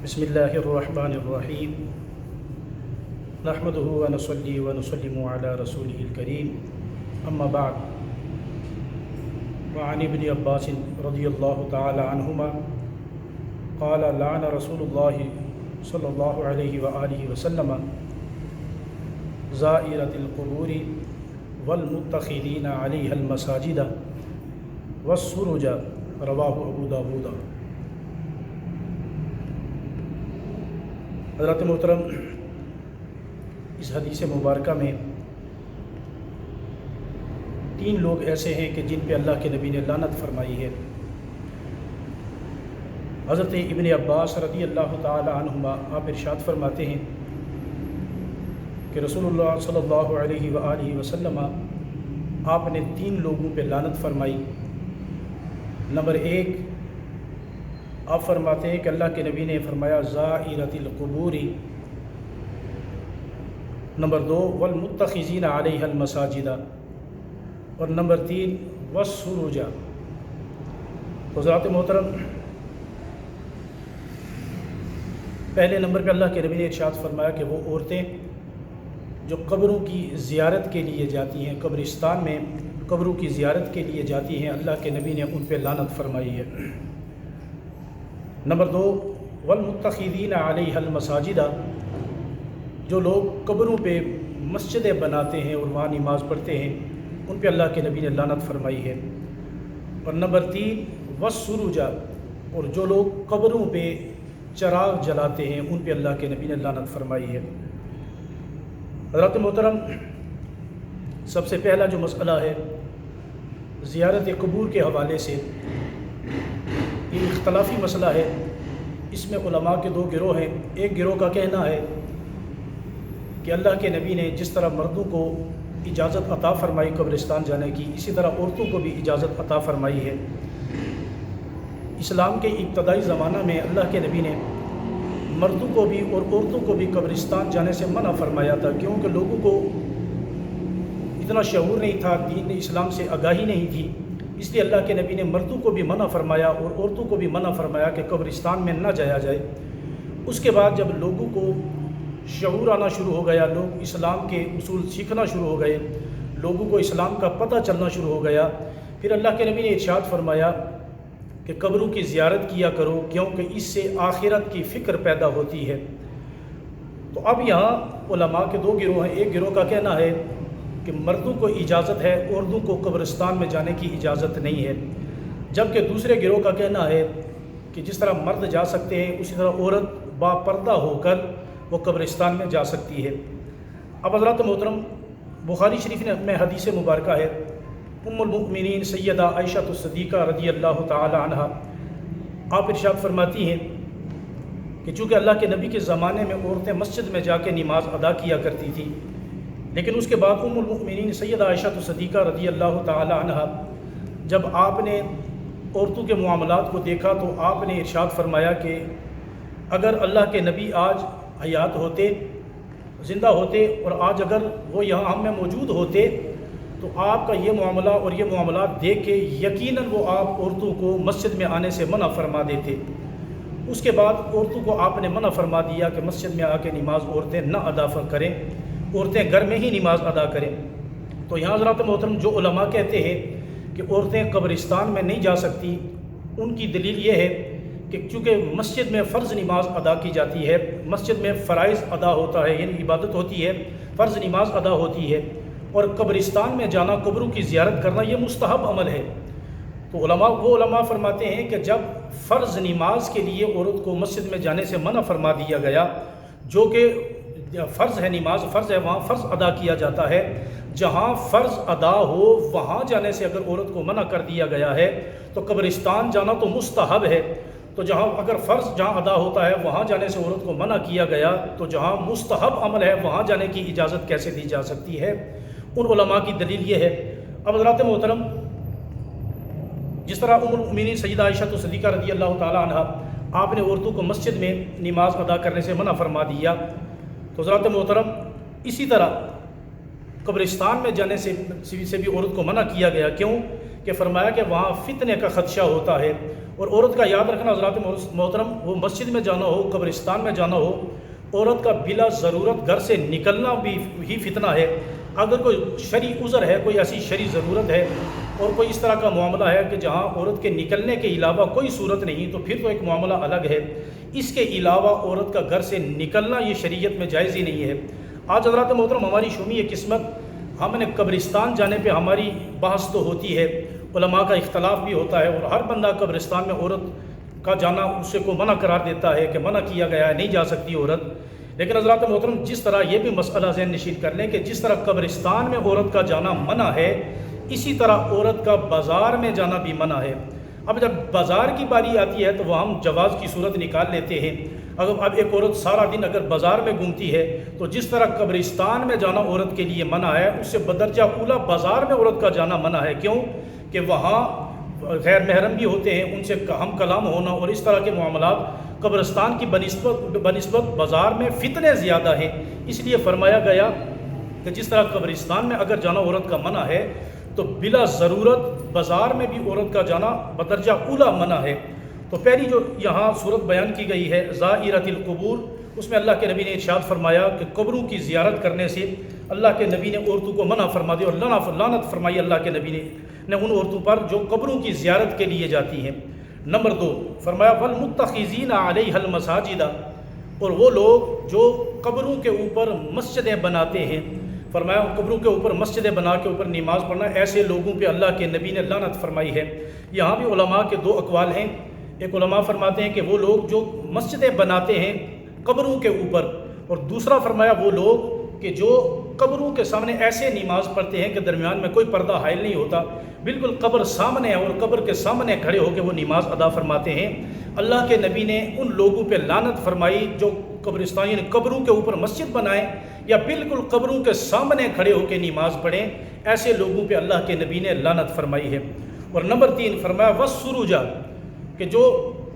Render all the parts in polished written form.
بسم اللہ الرحمن الرحیم نحمدہ ونصلی ونسلم علی رسولہ الکریم اما بعد وعن ابن عباس رضی اللہ تعالی عنہما قال لعن رسول اللہ صلی اللہ علیہ وآلہ وسلم زائرۃ القبور والمتخذین علیہا المساجد والسرج رواہ ابو داود۔ حضرات محترم، اس حدیث مبارکہ میں 3 لوگ ایسے ہیں کہ جن پہ اللہ کے نبی نے لعنت فرمائی ہے۔ حضرت ابن عباس رضی اللہ تعالی عنہما آپ ارشاد فرماتے ہیں کہ رسول اللہ صلی اللہ علیہ وآلہ وسلم آپ نے 3 لوگوں پہ لعنت فرمائی۔ نمبر 1، آپ فرماتے ہیں کہ اللہ کے نبی نے فرمایا زائرۃ القبور۔ نمبر 2، والمتخذین علیہا المساجد۔ اور نمبر 3، والسرج۔ تو حضرات محترم، پہلے نمبر پہ اللہ کے نبی نے ارشاد فرمایا کہ وہ عورتیں جو قبروں کی زیارت کے لیے جاتی ہیں، قبرستان میں قبروں کی زیارت کے لیے جاتی ہیں، اللہ کے نبی نے ان پہ لعنت فرمائی ہے۔ نمبر 2، والمتخذین علیہا المساجد، جو لوگ قبروں پہ مسجدیں بناتے ہیں اور وہاں نماز پڑھتے ہیں، ان پہ اللہ کے نبی نے لعنت فرمائی ہے۔ اور نمبر 3، والسرج، اور جو لوگ قبروں پہ چراغ جلاتے ہیں، ان پہ اللہ کے نبی نے لعنت فرمائی ہے۔ حضرات محترم، سب سے پہلا جو مسئلہ ہے زیارت قبور کے حوالے سے، یہ اختلافی مسئلہ ہے۔ اس میں علماء کے 2 گروہ ہیں۔ ایک گروہ کا کہنا ہے کہ اللہ کے نبی نے جس طرح مردوں کو اجازت عطا فرمائی قبرستان جانے کی، اسی طرح عورتوں کو بھی اجازت عطا فرمائی ہے۔ اسلام کے ابتدائی زمانہ میں اللہ کے نبی نے مردوں کو بھی اور عورتوں کو بھی قبرستان جانے سے منع فرمایا تھا، کیونکہ لوگوں کو اتنا شعور نہیں تھا، دین اسلام سے آگاہی نہیں تھی، اس لیے اللہ کے نبی نے مردوں کو بھی منع فرمایا اور عورتوں کو بھی منع فرمایا کہ قبرستان میں نہ جایا جائے۔ اس کے بعد جب لوگوں کو شعور آنا شروع ہو گیا، لوگ اسلام کے اصول سیکھنا شروع ہو گئے، لوگوں کو اسلام کا پتہ چلنا شروع ہو گیا، پھر اللہ کے نبی نے ارشاد فرمایا کہ قبروں کی زیارت کیا کرو، کیونکہ اس سے آخرت کی فکر پیدا ہوتی ہے۔ تو اب یہاں علماء کے 2 گروہ ہیں۔ ایک گروہ کا کہنا ہے کہ مردوں کو اجازت ہے، عورتوں کو قبرستان میں جانے کی اجازت نہیں ہے، جبکہ دوسرے گروہ کا کہنا ہے کہ جس طرح مرد جا سکتے ہیں، اسی طرح عورت با پردہ ہو کر وہ قبرستان میں جا سکتی ہے۔ اب حضرات محترم، بخاری شریف میں حدیث مبارکہ ہے، ام المؤمنین سیدہ عائشہ الصدیقہ رضی اللہ تعالی عنہا آپ ارشاد فرماتی ہیں کہ چونکہ اللہ کے نبی کے زمانے میں عورتیں مسجد میں جا کے نماز ادا کیا کرتی تھی، لیکن اس کے بعد ام المؤمنین سیدہ عائشہ الصدیقہ رضی اللہ تعالی عنہا جب آپ نے عورتوں کے معاملات کو دیکھا تو آپ نے ارشاد فرمایا کہ اگر اللہ کے نبی آج حیات ہوتے، زندہ ہوتے، اور آج اگر وہ یہاں ہم میں موجود ہوتے تو آپ کا یہ معاملہ اور یہ معاملات دیکھ کے یقیناً وہ آپ عورتوں کو مسجد میں آنے سے منع فرما دیتے۔ اس کے بعد عورتوں کو آپ نے منع فرما دیا کہ مسجد میں آ کے نماز عورتیں نہ ادا کریں، عورتیں گھر میں ہی نماز ادا کریں۔ تو یہاں حضرات محترم جو علماء کہتے ہیں کہ عورتیں قبرستان میں نہیں جا سکتی، ان کی دلیل یہ ہے کہ چونکہ مسجد میں فرض نماز ادا کی جاتی ہے، مسجد میں فرائض ادا ہوتا ہے، یعنی عبادت ہوتی ہے، فرض نماز ادا ہوتی ہے، اور قبرستان میں جانا، قبروں کی زیارت کرنا، یہ مستحب عمل ہے۔ تو وہ علماء فرماتے ہیں کہ جب فرض نماز کے لیے عورت کو مسجد میں جانے سے منع فرما دیا گیا، جو کہ فرض ہے، نماز فرض ہے، وہاں فرض ادا کیا جاتا ہے، جہاں فرض ادا ہو وہاں جانے سے اگر عورت کو منع کر دیا گیا ہے تو قبرستان جانا تو مستحب ہے۔ تو جہاں اگر فرض جہاں ادا ہوتا ہے وہاں جانے سے عورت کو منع کیا گیا، تو جہاں مستحب عمل ہے وہاں جانے کی اجازت کیسے دی جا سکتی ہے؟ ان علماء کی دلیل یہ ہے۔ اب حضرات محترم، جس طرح ام المؤمنین سیدہ عائشہ الصدیقہ رضی اللہ تعالی عنہا آپ نے عورتوں کو مسجد میں نماز ادا کرنے سے منع فرما دیا، تو حضرات محترم اسی طرح قبرستان میں جانے سے بھی عورت کو منع کیا گیا۔ کیوں کہ فرمایا کہ وہاں فتنے کا خدشہ ہوتا ہے، اور عورت کا یاد رکھنا حضرات محترم، وہ مسجد میں جانا ہو، قبرستان میں جانا ہو، عورت کا بلا ضرورت گھر سے نکلنا بھی ہی فتنہ ہے۔ اگر کوئی شرعی عذر ہے، کوئی ایسی شرعی ضرورت ہے اور کوئی اس طرح کا معاملہ ہے کہ جہاں عورت کے نکلنے کے علاوہ کوئی صورت نہیں، تو پھر تو ایک معاملہ الگ ہے۔ اس کے علاوہ عورت کا گھر سے نکلنا یہ شریعت میں جائز ہی نہیں ہے۔ آج حضرات محترم ہماری شومی قسمت، ہم نے قبرستان جانے پہ ہماری بحث تو ہوتی ہے، علماء کا اختلاف بھی ہوتا ہے، اور ہر بندہ قبرستان میں عورت کا جانا اسے کو منع قرار دیتا ہے کہ منع کیا گیا ہے، نہیں جا سکتی عورت۔ لیکن حضرات محترم جس طرح یہ بھی مسئلہ ذہن نشین کر لیں کہ جس طرح قبرستان میں عورت کا جانا منع ہے، اسی طرح عورت کا بازار میں جانا بھی منع ہے۔ اب جب بازار کی باری آتی ہے تو وہ ہم جواز کی صورت نکال لیتے ہیں۔ اگر اب ایک عورت سارا دن اگر بازار میں گھومتی ہے تو جس طرح قبرستان میں جانا عورت کے لیے منع ہے، اس سے بدرجہ اولا بازار میں عورت کا جانا منع ہے۔ کیوں کہ وہاں غیر محرم بھی ہوتے ہیں، ان سے ہم کلام ہونا اور اس طرح کے معاملات قبرستان کی بنسبت بازار میں فتنے زیادہ ہیں۔ اس لیے فرمایا گیا کہ جس طرح قبرستان میں اگر جانا عورت کا منع ہے تو بلا ضرورت بازار میں بھی عورت کا جانا بدرجہ اولا منع ہے۔ تو پہلی جو یہاں صورت بیان کی گئی ہے زائرۃ القبور، اس میں اللہ کے نبی نے ارشاد فرمایا کہ قبروں کی زیارت کرنے سے اللہ کے نبی نے عورتوں کو منع فرما دی اور لعنت فرمائی اللہ کے نبی نے ان عورتوں پر جو قبروں کی زیارت کے لیے جاتی ہیں۔ نمبر 2 فرمایا والمتخذین علیہ المساجد، اور وہ لوگ جو قبروں کے اوپر مسجدیں بناتے ہیں، فرمایا قبروں کے اوپر مسجدیں بنا کے اوپر نماز پڑھنا، ایسے لوگوں پہ اللہ کے نبی نے لعنت فرمائی ہے۔ یہاں بھی علماء کے 2 اقوال ہیں۔ ایک علماء فرماتے ہیں کہ وہ لوگ جو مسجدیں بناتے ہیں قبروں کے اوپر، اور دوسرا فرمایا وہ لوگ کہ جو قبروں کے سامنے ایسے نماز پڑھتے ہیں کہ درمیان میں کوئی پردہ حائل نہیں ہوتا، بالکل قبر سامنے ہے اور قبر کے سامنے کھڑے ہو کے وہ نماز ادا فرماتے ہیں۔ اللہ کے نبی نے ان لوگوں پہ لعنت فرمائی جو قبرستانی نے قبروں کے اوپر مسجد بنائیں یا بالکل قبروں کے سامنے کھڑے ہو کے نماز پڑھیں، ایسے لوگوں پہ اللہ کے نبی نے لعنت فرمائی ہے۔ اور نمبر 3 فرمایا والسروج، کہ جو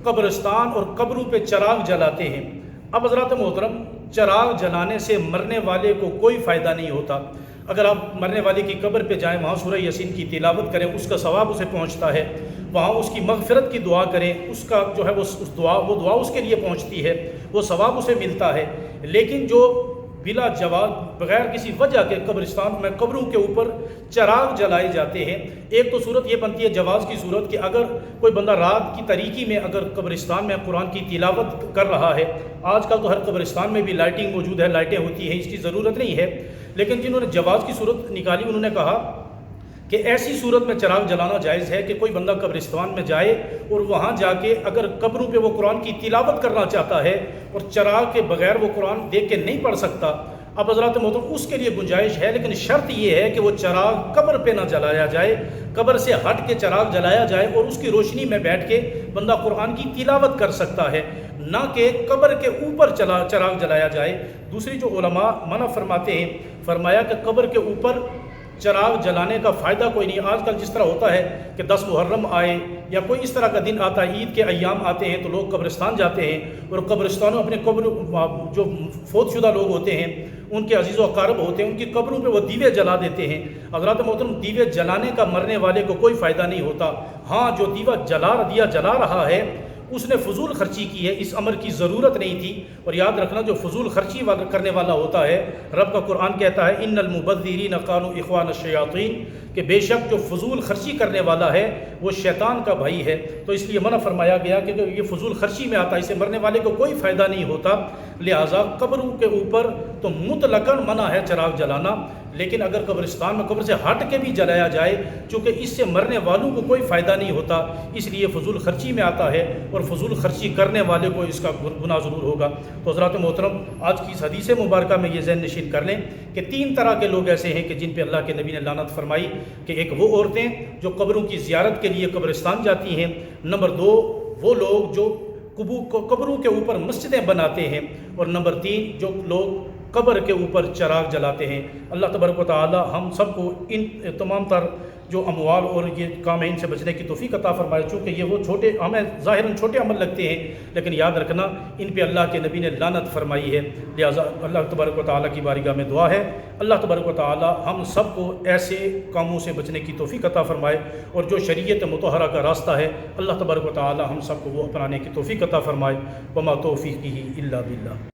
قبرستان اور قبروں پہ چراغ جلاتے ہیں۔ اب حضرات محترم چراغ جلانے سے مرنے والے کو کوئی فائدہ نہیں ہوتا۔ اگر آپ مرنے والے کی قبر پہ جائیں، وہاں سورہ یاسین کی تلاوت کریں، اس کا ثواب اسے پہنچتا ہے، وہاں اس کی مغفرت کی دعا کریں، اس کا جو ہے وہ دعا اس کے لیے پہنچتی ہے، وہ ثواب اسے ملتا ہے۔ لیکن جو بلا جواز بغیر کسی وجہ کے قبرستان میں قبروں کے اوپر چراغ جلائے جاتے ہیں، ایک تو صورت یہ بنتی ہے جواز کی صورت کہ اگر کوئی بندہ رات کی تاریکی میں اگر قبرستان میں قرآن کی تلاوت کر رہا ہے، آج کل تو ہر قبرستان میں بھی لائٹنگ موجود ہے، لائٹیں ہوتی ہیں، اس کی ضرورت نہیں ہے، لیکن جنہوں نے جواز کی صورت نکالی انہوں نے کہا کہ ایسی صورت میں چراغ جلانا جائز ہے کہ کوئی بندہ قبرستان میں جائے اور وہاں جا کے اگر قبروں پہ وہ قرآن کی تلاوت کرنا چاہتا ہے اور چراغ کے بغیر وہ قرآن دیکھ کے نہیں پڑھ سکتا، اب حضرات محترم اس کے لیے گنجائش ہے، لیکن شرط یہ ہے کہ وہ چراغ قبر پہ نہ جلایا جائے، قبر سے ہٹ کے چراغ جلایا جائے اور اس کی روشنی میں بیٹھ کے بندہ قرآن کی تلاوت کر سکتا ہے، نہ کہ قبر کے اوپر چراغ جلایا جائے۔ دوسری جو علماء منع فرماتے ہیں، فرمایا کہ قبر کے اوپر چراغ جلانے کا فائدہ کوئی نہیں۔ آج کل جس طرح ہوتا ہے کہ 10 محرم آئے یا کوئی اس طرح کا دن آتا ہے، عید کے ایام آتے ہیں تو لوگ قبرستان جاتے ہیں اور قبرستانوں اپنے قبر جو فوت شدہ لوگ ہوتے ہیں ان کے عزیز و اقارب ہوتے ہیں، ان کی قبروں پہ وہ دیوے جلا دیتے ہیں۔ حضرات محترم دیوے جلانے کا مرنے والے کو کوئی فائدہ نہیں ہوتا۔ ہاں جو دیا جلا رہا ہے اس نے فضول خرچی کی ہے، اس امر کی ضرورت نہیں تھی۔ اور یاد رکھنا جو فضول خرچی کرنے والا ہوتا ہے، رب کا قرآن کہتا ہے ان المبذرین کانوا اخوان الشیاطین، کہ بے شک جو فضول خرچی کرنے والا ہے وہ شیطان کا بھائی ہے۔ تو اس لیے منع فرمایا گیا کہ یہ فضول خرچی میں آتا ہے، اسے مرنے والے کو کوئی فائدہ نہیں ہوتا، لہٰذا قبروں کے اوپر تو مطلقاً منع ہے چراغ جلانا، لیکن اگر قبرستان میں قبر سے ہٹ کے بھی جلایا جائے چونکہ اس سے مرنے والوں کو کوئی فائدہ نہیں ہوتا، اس لیے فضول خرچی میں آتا ہے اور فضول خرچی کرنے والے کو اس کا گناہ ضرور ہوگا۔ تو حضرات محترم آج کی اس حدیث مبارکہ میں یہ ذہن نشین کر لیں کہ 3 طرح کے لوگ ایسے ہیں کہ جن پہ اللہ کے نبی نے لعنت فرمائی، کہ ایک وہ عورتیں جو قبروں کی زیارت کے لیے قبرستان جاتی ہیں، نمبر 2 وہ لوگ جو قبروں کے اوپر مسجدیں بناتے ہیں، اور نمبر 3 جو لوگ قبر کے اوپر چراغ جلاتے ہیں۔ اللہ تبارک و تعالی ہم سب کو ان تمام تر جو اموال اور یہ کام ہے ان سے بچنے کی توفیق عطا فرمائے، چونکہ یہ وہ چھوٹے ہمیں ظاہراً چھوٹے عمل لگتے ہیں، لیکن یاد رکھنا ان پہ اللہ کے نبی نے لعنت فرمائی ہے۔ لہٰذا اللہ تبارک و تعالیٰ کی بارگاہ میں دعا ہے اللہ تبارک و تعالیٰ ہم سب کو ایسے کاموں سے بچنے کی توفیق عطا فرمائے، اور جو شریعت مطہرہ کا راستہ ہے اللہ تبارک و تعالیٰ ہم سب کو وہ اپنانے کی توفیق عطا فرمائے۔ وما توفیقی الا باللہ۔